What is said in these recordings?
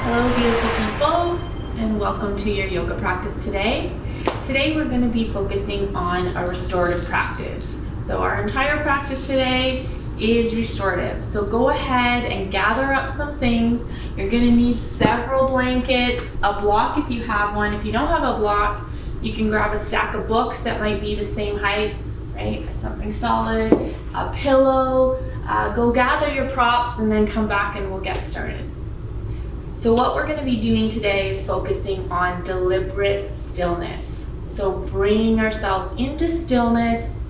Hello beautiful people, and welcome to your yoga practice today. Today we're going to be focusing on a restorative practice. So our entire practice today is restorative. So go ahead and gather up some things. You're going to need several blankets, a block if you have one. If you don't have a block, you can grab a stack of books that might be the same height, right? Something solid, a pillow. Go gather your props and then come back and we'll get started. So what we're going to be doing today is focusing on deliberate stillness. So bringing ourselves into stillness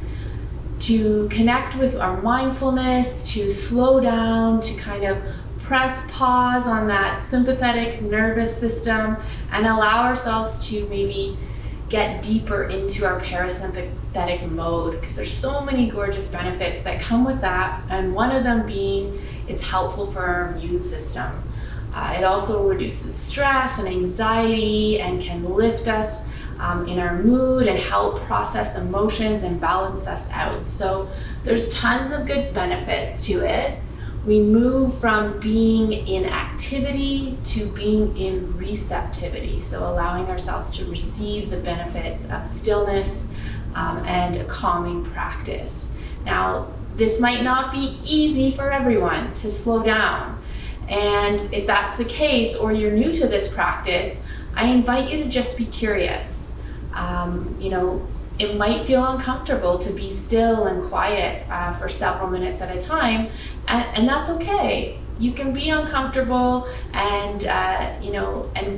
to connect with our mindfulness, to slow down, to kind of press pause on that sympathetic nervous system and allow ourselves to maybe get deeper into our parasympathetic mode, because there's so many gorgeous benefits that come with that, and one of them being it's helpful for our immune system. It also reduces stress and anxiety and can lift us in our mood and help process emotions and balance us out. So there's tons of good benefits to it. We move from being in activity to being in receptivity. So allowing ourselves to receive the benefits of stillness and a calming practice. Now, this might not be easy for everyone to slow down. And if that's the case, or you're new to this practice, I invite you to just be curious. It might feel uncomfortable to be still and quiet for several minutes at a time, and that's okay. You can be uncomfortable and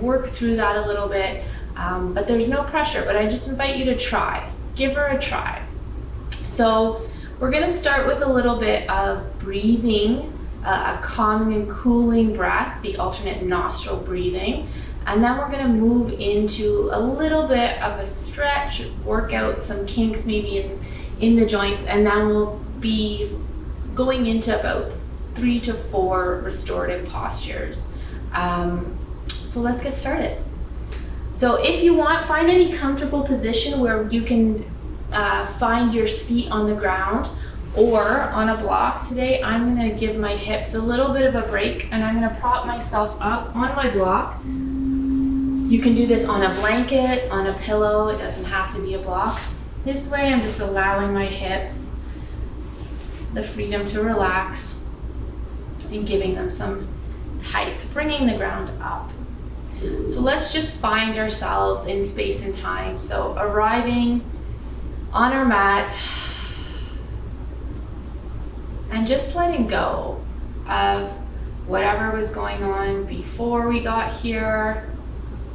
work through that a little bit, but there's no pressure. But I just invite you to try. Give her a try. So we're going to start with a little bit of breathing. A calming and cooling breath, the alternate nostril breathing. And then we're gonna move into a little bit of a stretch, work out some kinks maybe in the joints, and then we'll be going into about 3 to 4 restorative postures. So let's get started. So if you want, find any comfortable position where you can find your seat on the ground or on a block. Today I'm going to give my hips a little bit of a break and I'm going to prop myself up on my block. You can do this on a blanket, on a pillow. It doesn't have to be a block. This way I'm just allowing my hips the freedom to relax and giving them some height, bringing the ground up. So let's just find ourselves in space and time. So arriving on our mat, and just letting go of whatever was going on before we got here,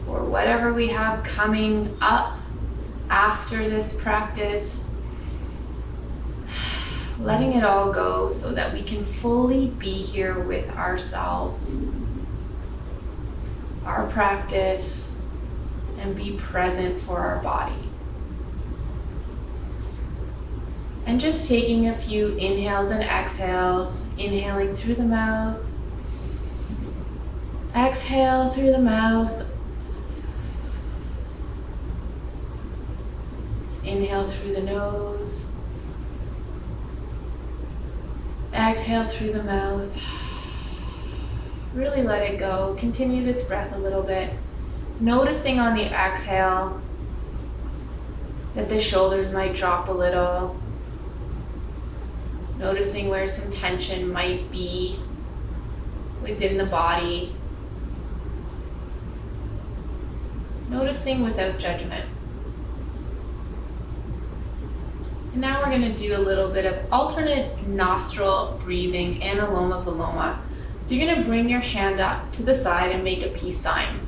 or whatever we have coming up after this practice. Letting it all go so that we can fully be here with ourselves, our practice, and be present for our body. And just taking a few inhales and exhales, inhaling through the mouth, exhale through the mouth, inhale through the nose, exhale through the mouth. Really let it go. Continue this breath a little bit, noticing on the exhale that the shoulders might drop a little. Noticing where some tension might be within the body. Noticing without judgment. And now we're going to do a little bit of alternate nostril breathing, Anuloma Viloma. So you're going to bring your hand up to the side and make a peace sign.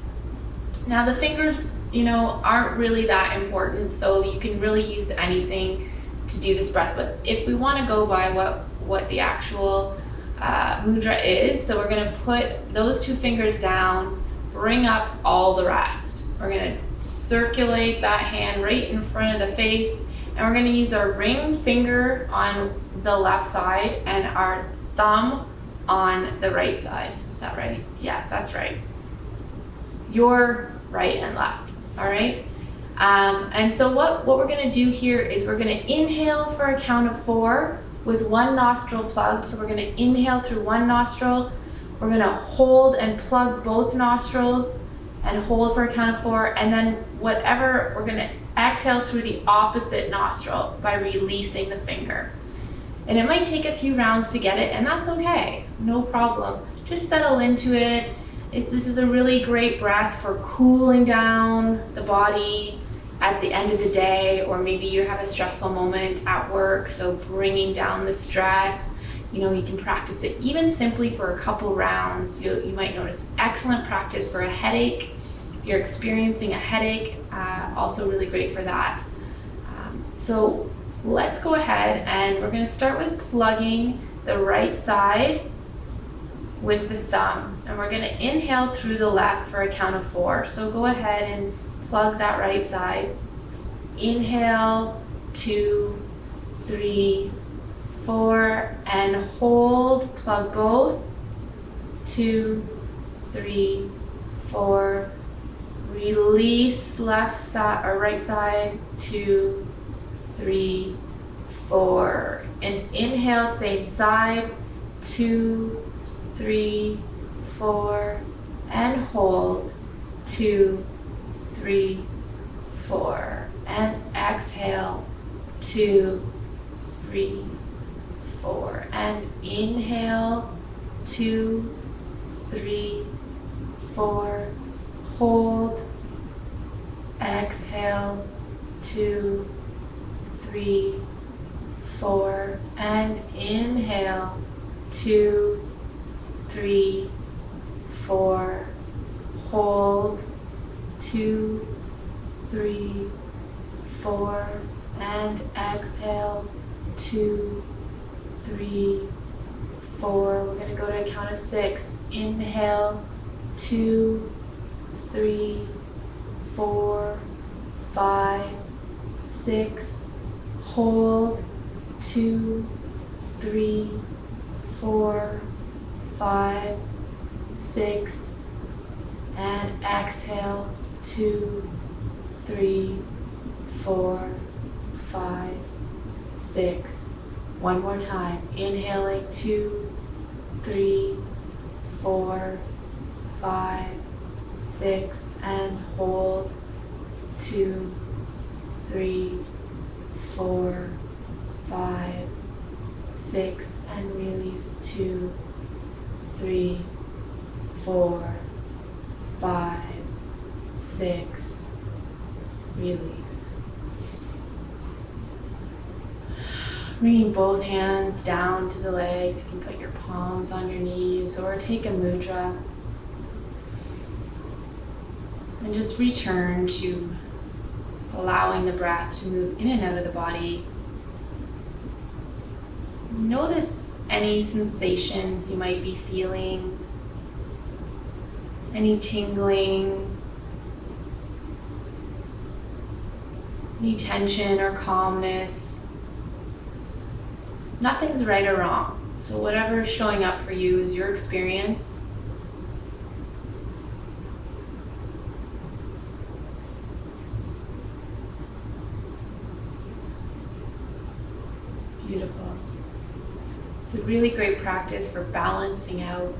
Now the fingers, aren't really that important, so you can really use anything to do this breath, but if we want to go by what the actual mudra is, so we're going to put those 2 fingers down, bring up all the rest. We're going to circulate that hand right in front of the face, and we're going to use our ring finger on the left side and our thumb on the right side. Is that right? Yeah, that's right. Your right and left, all right? And so what we're going to do here is we're going to inhale for a count of 4 with one nostril plugged. So we're going to inhale through one nostril, We're gonna hold and plug both nostrils and hold for a count of 4, and then we're gonna exhale through the opposite nostril by releasing the finger. And it might take a few rounds to get it, and that's okay, no problem. Just settle into it. This is a really great breath for cooling down the body at the end of the day, or maybe you have a stressful moment at work, so bringing down the stress. You can practice it even simply for a couple rounds. You might notice excellent practice for a headache. If you're experiencing a headache, also really great for that. So let's go ahead and we're going to start with plugging the right side with the thumb. And we're going to inhale through the left for a count of 4. So go ahead and plug that right side. Inhale, 2, 3, 4, and hold. Plug both. 2, 3, 4. Release left side or right side. 2, 3, 4. And inhale, same side. 2, 3, 4, and hold. 2, 3, 4, and exhale. 2, 3, 4, and inhale. 2, 3, 4, hold. Exhale. 2, 3, 4, and inhale. 2, 3, 4, hold. 2, 3, 4, and exhale. 2, 3, 4. We're going to go to a count of 6. Inhale. 2, 3, 4, 5, 6. Hold. 2, 3, 4, 5, 6. And exhale. 2, 3, 4, 5, 6. One more time. Inhaling. 2, 3, 4, 5, 6, and hold. 2, 3, 4, 5, 6, and release. 2, 3, 4, 5, 6, release. Bringing both hands down to the legs. You can put your palms on your knees or take a mudra. And just return to allowing the breath to move in and out of the body. Notice any sensations you might be feeling, any tingling, any tension or calmness. Nothing's right or wrong. So whatever is showing up for you is your experience. Beautiful. It's a really great practice for balancing out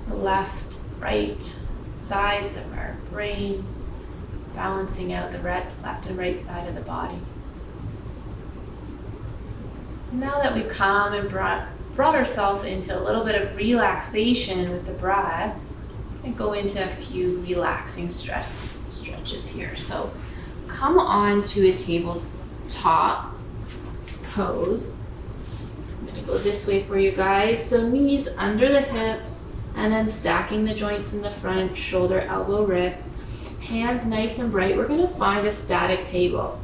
the left, right sides of our brain, balancing out the left and right side of the body. Now that we've come and brought ourselves into a little bit of relaxation with the breath, and go into a few relaxing stretches here. So come on to a tabletop pose. I'm going to go this way for you guys. So knees under the hips, and then stacking the joints in the front, shoulder, elbow, wrist. Hands nice and bright. We're going to find a static table.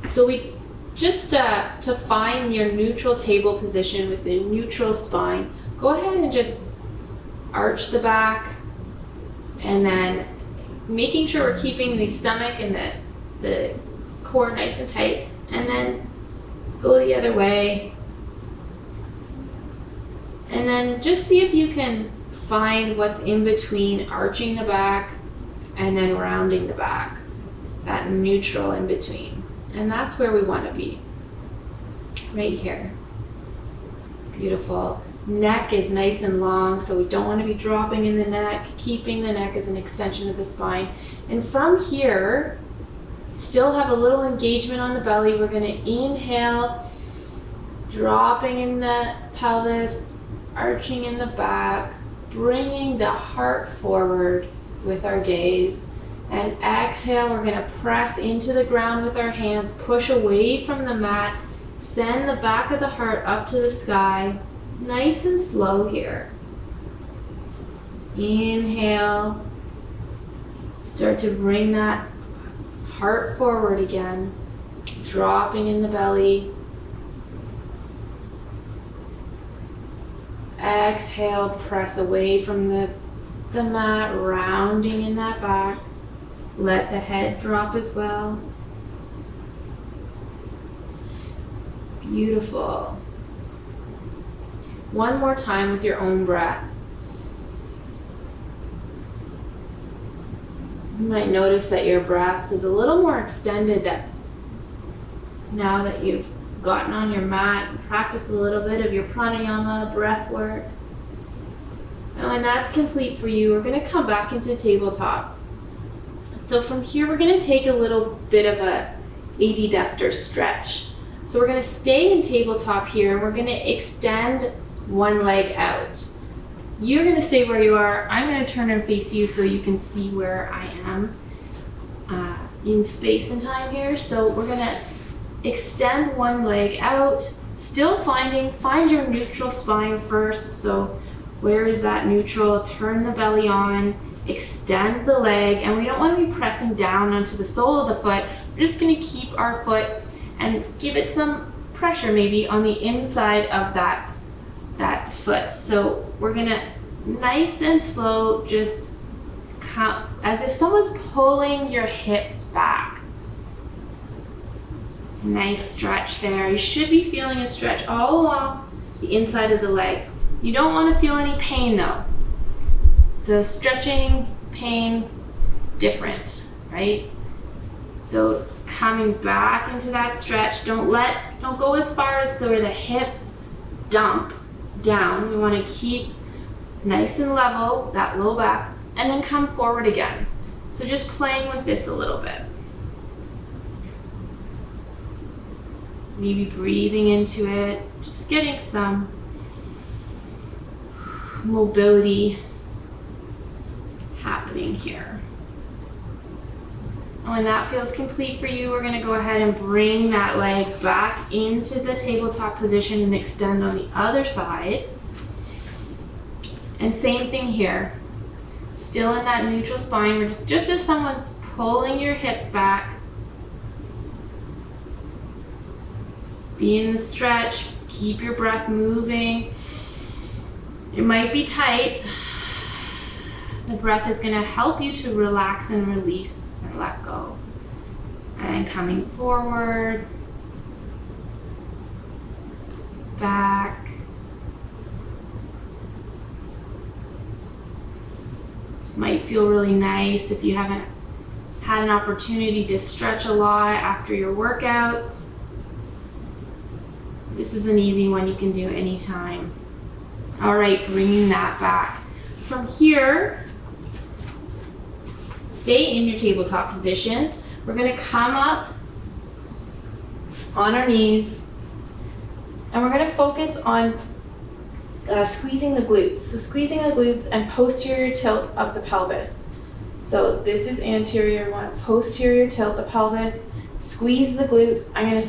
So we just to find your neutral table position with a neutral spine, go ahead and just arch the back, and then making sure we're keeping the stomach and the core nice and tight, and then go the other way. And then just see if you can find what's in between arching the back and then rounding the back, that neutral in between. And that's where we want to be, right here. Beautiful. Neck is nice and long, so we don't want to be dropping in the neck, keeping the neck as an extension of the spine. And from here, still have a little engagement on the belly. We're going to inhale, dropping in the pelvis, arching in the back, bringing the heart forward with our gaze. And exhale, we're going to press into the ground with our hands, push away from the mat, send the back of the heart up to the sky. Nice and slow here. Inhale. Start to bring that heart forward again, dropping in the belly. Exhale, press away from the mat, rounding in that back. Let the head drop as well. Beautiful. One more time with your own breath. You might notice that your breath is a little more extended now that you've gotten on your mat and practiced a little bit of your pranayama breath work. And when that's complete for you, we're going to come back into tabletop. So from here, we're going to take a little bit of a adductor stretch. So we're going to stay in tabletop here, and we're going to extend one leg out. You're going to stay where you are. I'm going to turn and face you so you can see where I am in space and time here. So we're going to extend one leg out, still find your neutral spine first. So where is that neutral? Turn the belly on, extend the leg, and we don't want to be pressing down onto the sole of the foot. We're just going to keep our foot and give it some pressure maybe on the inside of that foot. So we're gonna nice and slow just come as if someone's pulling your hips back. Nice stretch there. You should be feeling a stretch all along the inside of the leg. You don't want to feel any pain though. So stretching, pain, different, right? So coming back into that stretch. Don't go as far as so the hips dump down. We want to keep nice and level, that low back, and then come forward again. So just playing with this a little bit. Maybe breathing into it, just getting some mobility happening here. And when that feels complete for you, we're going to go ahead and bring that leg back into the tabletop position and extend on the other side. And same thing here. Still in that neutral spine. We're just as someone's pulling your hips back. Be in the stretch. Keep your breath moving. It might be tight. The breath is going to help you to relax and release. And let go. And then coming forward, back. This might feel really nice if you haven't had an opportunity to stretch a lot after your workouts. This is an easy one you can do anytime. All right, bringing that back. From here, stay in your tabletop position. We're going to come up on our knees, and we're going to focus on squeezing the glutes. So squeezing the glutes and posterior tilt of the pelvis. So this is anterior, want to posterior tilt the pelvis, squeeze the glutes. I'm going to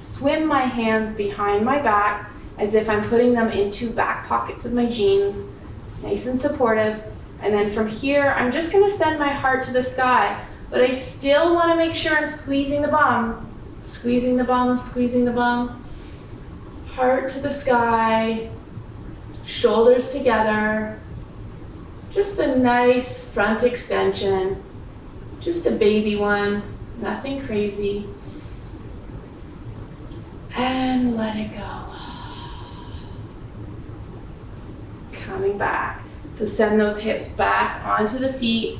swim my hands behind my back as if I'm putting them into back pockets of my jeans, nice and supportive. And then from here, I'm just going to send my heart to the sky, but I still want to make sure I'm squeezing the bum, squeezing the bum, squeezing the bum. Heart to the sky, shoulders together. Just a nice front extension, just a baby one, nothing crazy. And let it go. Coming back. So send those hips back onto the feet,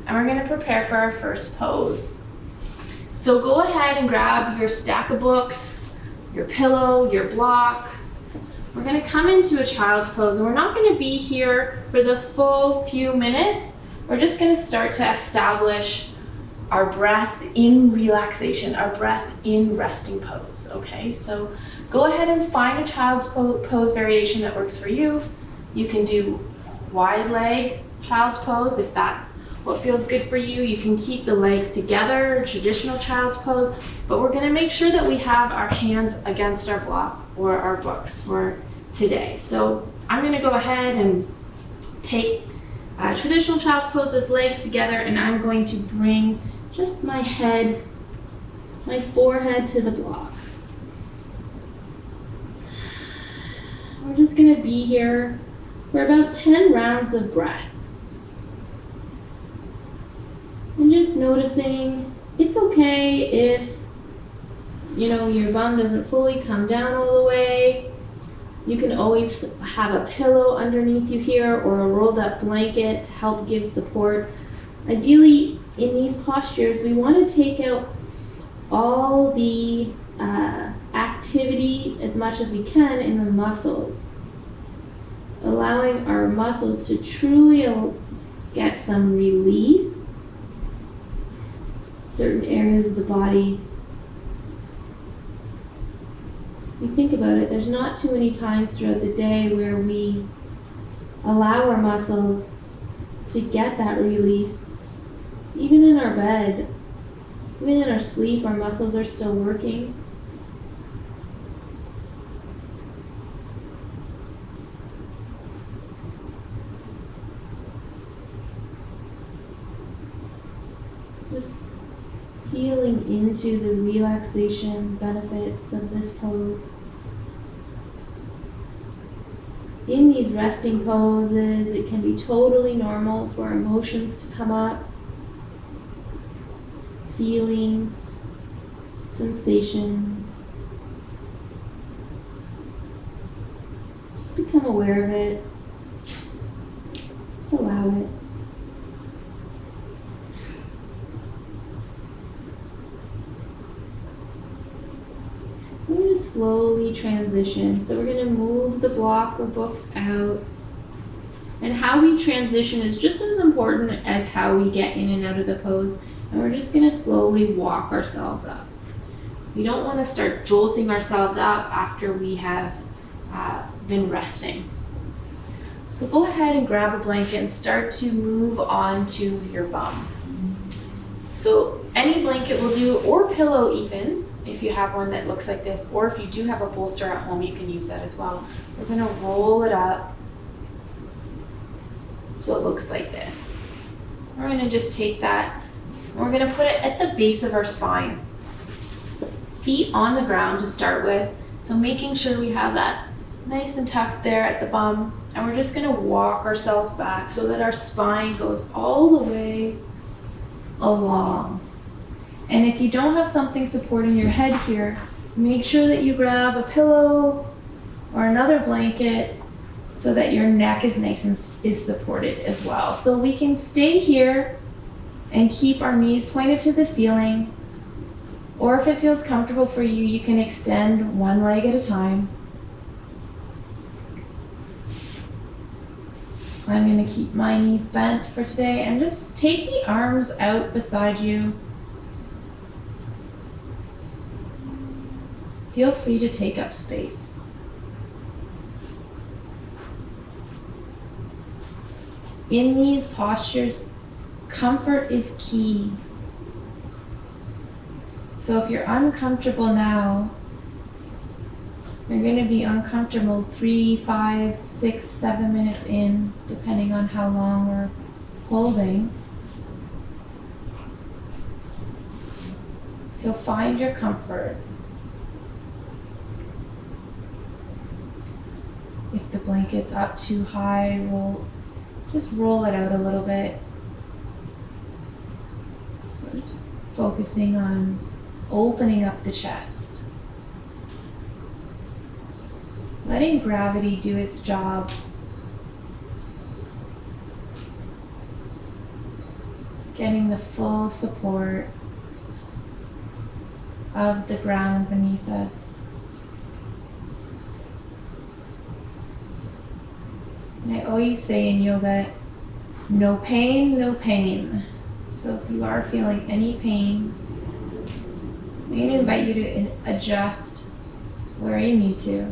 and we're going to prepare for our first pose. So go ahead and grab your stack of books, your pillow, your block. We're we're going to come into a child's pose, and we're not going to be here for the full few minutes. We're just going to start to establish our breath in relaxation, our breath in resting pose, okay? So go ahead and find a child's pose variation that works for you. You can do wide leg child's pose if that's what feels good for you. You can keep the legs together, traditional child's pose, but we're gonna make sure that we have our hands against our block or our books for today. So I'm gonna go ahead and take traditional child's pose with legs together, and I'm going to bring just my head, my forehead to the block. We're just going to be here for about 10 rounds of breath. And just noticing it's okay if, your bum doesn't fully come down all the way. You can always have a pillow underneath you here or a rolled up blanket to help give support. Ideally, in these postures, we want to take out all the activity as much as we can in the muscles, allowing our muscles to truly get some relief. Certain areas of the body, we think about it, there's not too many times throughout the day where we allow our muscles to get that release. Even in our bed, even in our sleep, our muscles are still working. Just feeling into the relaxation benefits of this pose. In these resting poses, it can be totally normal for emotions to come up. Feelings, sensations. Just become aware of it. Just allow it. We're going to slowly transition. So we're going to move the block or books out. And how we transition is just as important as how we get in and out of the pose. And we're just going to slowly walk ourselves up. We don't want to start jolting ourselves up after we have been resting. So go ahead and grab a blanket and start to move on to your bum. So any blanket will do, or pillow even, if you have one that looks like this, or if you do have a bolster at home, you can use that as well. We're going to roll it up so it looks like this. We're going to just take that. We're going to put it at the base of our spine. Feet on the ground to start with. So making sure we have that nice and tucked there at the bum. And we're just going to walk ourselves back so that our spine goes all the way along. And if you don't have something supporting your head here, make sure that you grab a pillow or another blanket so that your neck is nice and is supported as well. So we can stay here and keep our knees pointed to the ceiling, or if it feels comfortable for you, you can extend one leg at a time. I'm going to keep my knees bent for today, and just take the arms out beside you. Feel free to take up space. In these postures, comfort is key. So if you're uncomfortable now, you're going to be uncomfortable 3, 5, 6, 7 minutes in, depending on how long we're holding. So find your comfort. If the blanket's up too high, just roll it out a little bit. We're just focusing on opening up the chest. Letting gravity do its job. Getting the full support of the ground beneath us. And I always say in yoga, no pain, no pain. So if you are feeling any pain, I'm going to invite you to adjust where you need to.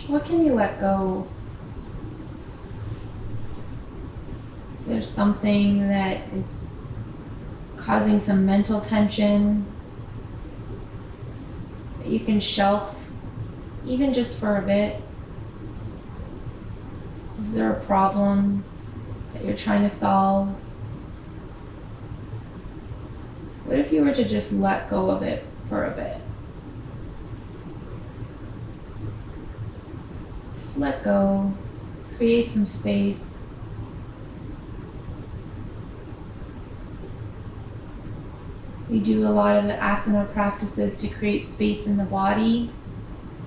What can you let go? Is there something that is causing some mental tension that you can shelf, even just for a bit? Is there a problem that you're trying to solve? What if you were to just let go of it for a bit? Just let go, create some space. We do a lot of the asana practices to create space in the body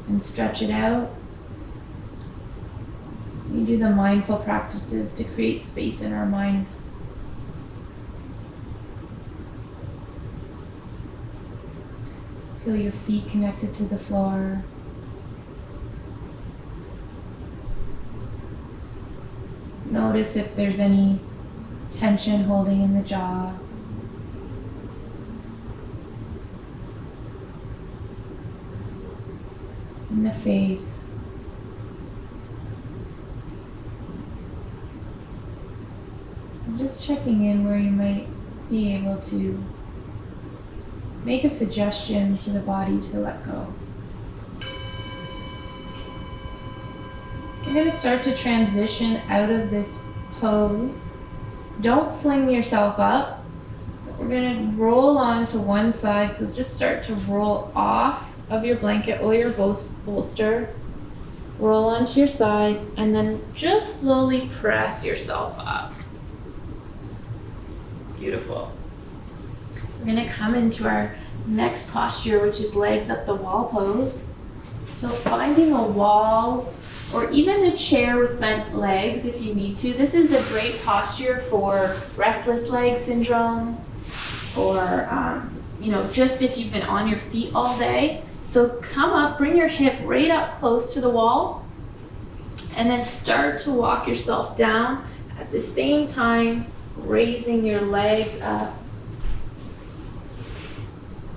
and stretch it out. We do the mindful practices to create space in our mind. Feel your feet connected to the floor. Notice if there's any tension holding in the jaw. In the face. And just checking in where you might be able to make a suggestion to the body to let go. You're going to start to transition out of this pose. Don't fling yourself up. We're going to roll onto one side, so just start to roll off of your blanket or your bolster. Roll onto your side, and then just slowly press yourself up. Beautiful. We're going to come into our next posture, which is legs up the wall pose. So finding a wall or even a chair with bent legs if you need to. This is a great posture for restless leg syndrome, or just if you've been on your feet all day. So come up, bring your hip right up close to the wall, and then start to walk yourself down. At the same time, raising your legs up.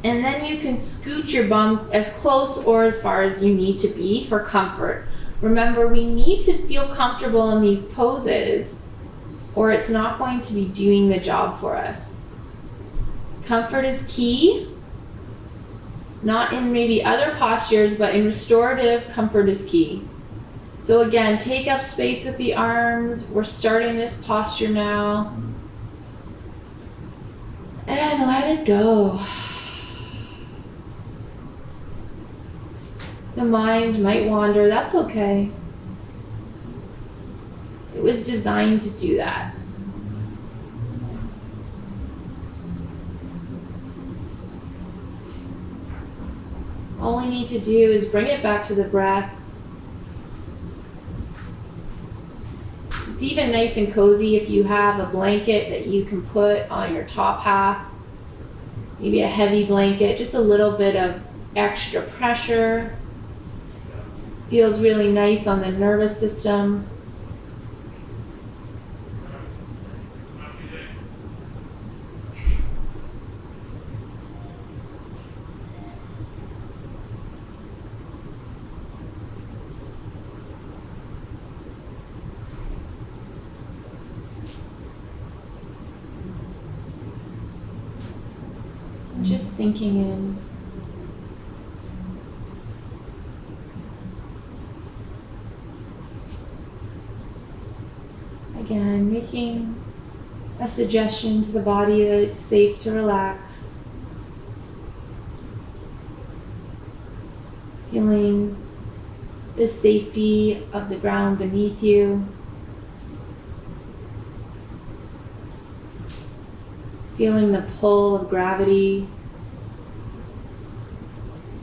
And then you can scoot your bum as close or as far as you need to be for comfort. Remember, we need to feel comfortable in these poses, or it's not going to be doing the job for us. Comfort is key. Not in maybe other postures, but in restorative, comfort is key. So again, take up space with the arms. We're starting this posture now. And let it go. The mind might wander, that's okay. It was designed to do that. All we need to do is bring it back to the breath. It's even nice and cozy if you have a blanket that you can put on your top half. Maybe a heavy blanket, just a little bit of extra pressure. Feels really nice on the nervous system. Just sinking in. Again, making a suggestion to the body that it's safe to relax. Feeling the safety of the ground beneath you. Feeling the pull of gravity,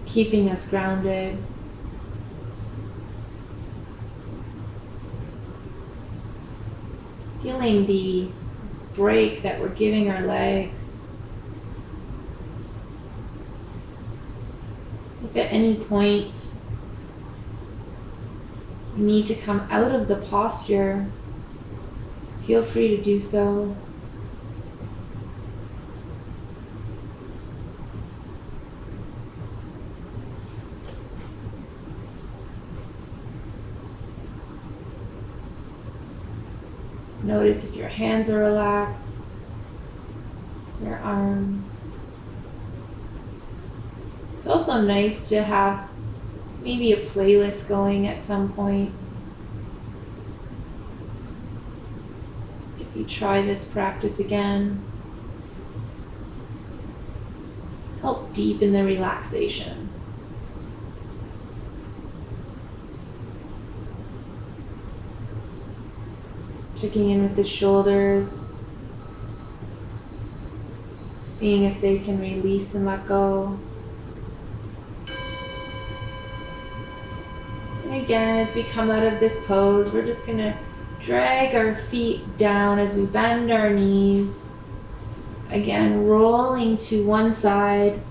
keeping us grounded. Feeling the break that we're giving our legs. If at any point you need to come out of the posture, feel free to do so. Notice if your hands are relaxed, your arms. It's also nice to have maybe a playlist going at some point. If you try this practice again, help deepen the relaxation. Checking in with the shoulders, seeing if they can release and let go. And again, as we come out of this pose, we're just going to drag our feet down as we bend our knees. Again, rolling to one side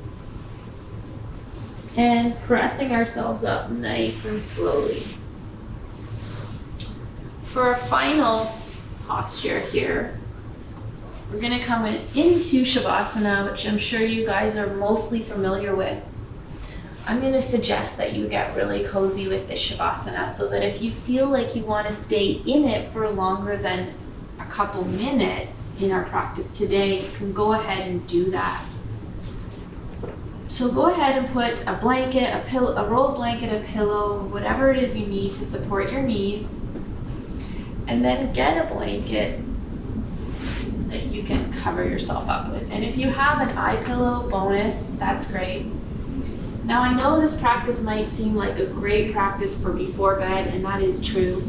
and pressing ourselves up nice and slowly. For our final posture here, we're going to come into shavasana, which I'm sure you guys are mostly familiar with. I'm going to suggest that you get really cozy with this shavasana so that if you feel like you want to stay in it for longer than a couple minutes in our practice today, you can go ahead and do that. So go ahead and put a blanket, a pillow, a rolled blanket, a pillow, whatever it is you need to support your knees. And then get a blanket that you can cover yourself up with. And if you have an eye pillow, bonus, that's great. Now I know this practice might seem like a great practice for before bed, and that is true.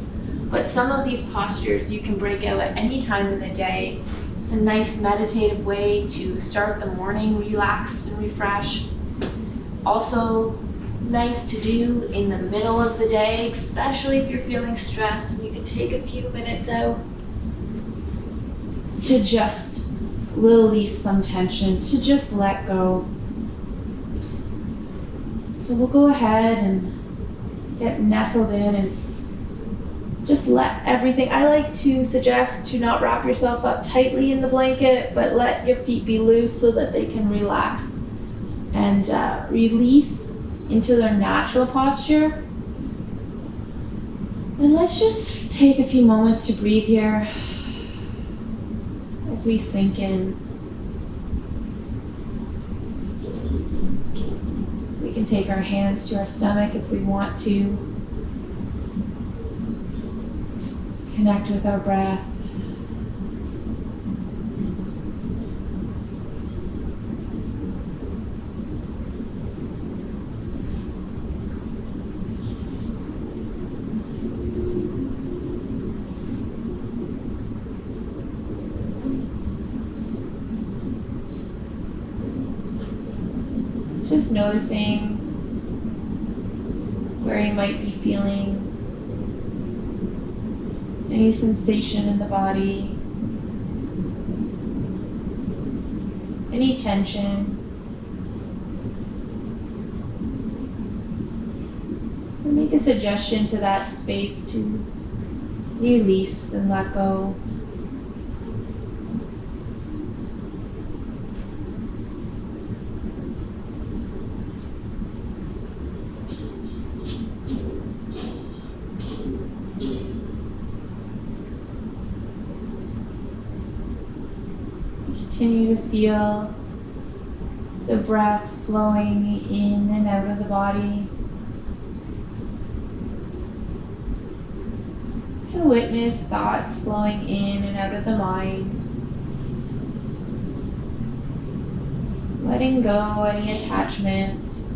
But some of these postures you can break out at any time of the day. It's a nice meditative way to start the morning relaxed and refreshed. Also, nice to do in the middle of the day, especially if you're feeling stressed, and you can take a few minutes out to just release some tension, to just let go. So we'll go ahead and get nestled in and just let everything. I like to suggest to not wrap yourself up tightly in the blanket, but let your feet be loose so that they can relax and release into their natural posture. And let's just take a few moments to breathe here as we sink in. So we can take our hands to our stomach if we want to. Connect with our breath. Just noticing where you might be feeling any sensation in the body, any tension. And make a suggestion to that space to release and let go. Continue to feel the breath flowing in and out of the body. To witness thoughts flowing in and out of the mind. Letting go any attachment.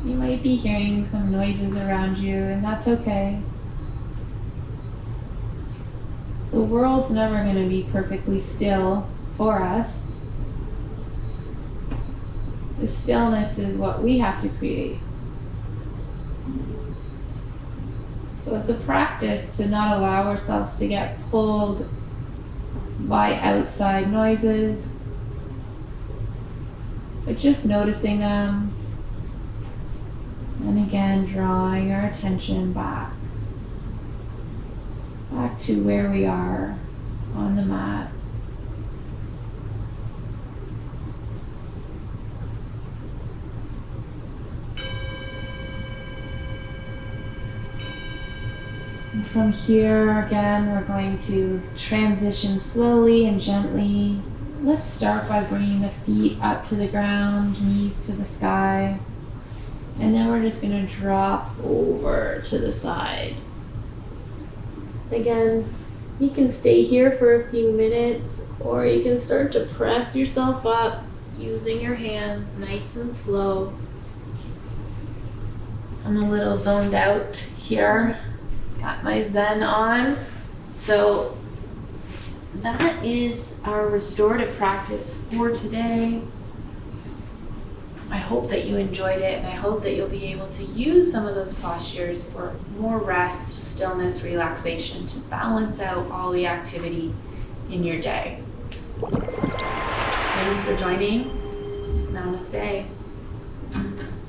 You might be hearing some noises around you, and that's okay. The world's never going to be perfectly still for us. The stillness is what we have to create. So it's a practice to not allow ourselves to get pulled by outside noises, but just noticing them, and again drawing our attention back to where we are on the mat. And from here, again, we're going to transition slowly and gently. Let's start by bringing the feet up to the ground, knees to the sky. And then we're just going to drop over to the side. Again, you can stay here for a few minutes, or you can start to press yourself up using your hands, nice and slow. I'm a little zoned out here. Got my Zen on. So that is our restorative practice for today. I hope that you enjoyed it, and I hope that you'll be able to use some of those postures for more rest, stillness, relaxation to balance out all the activity in your day. Thanks for joining. Namaste.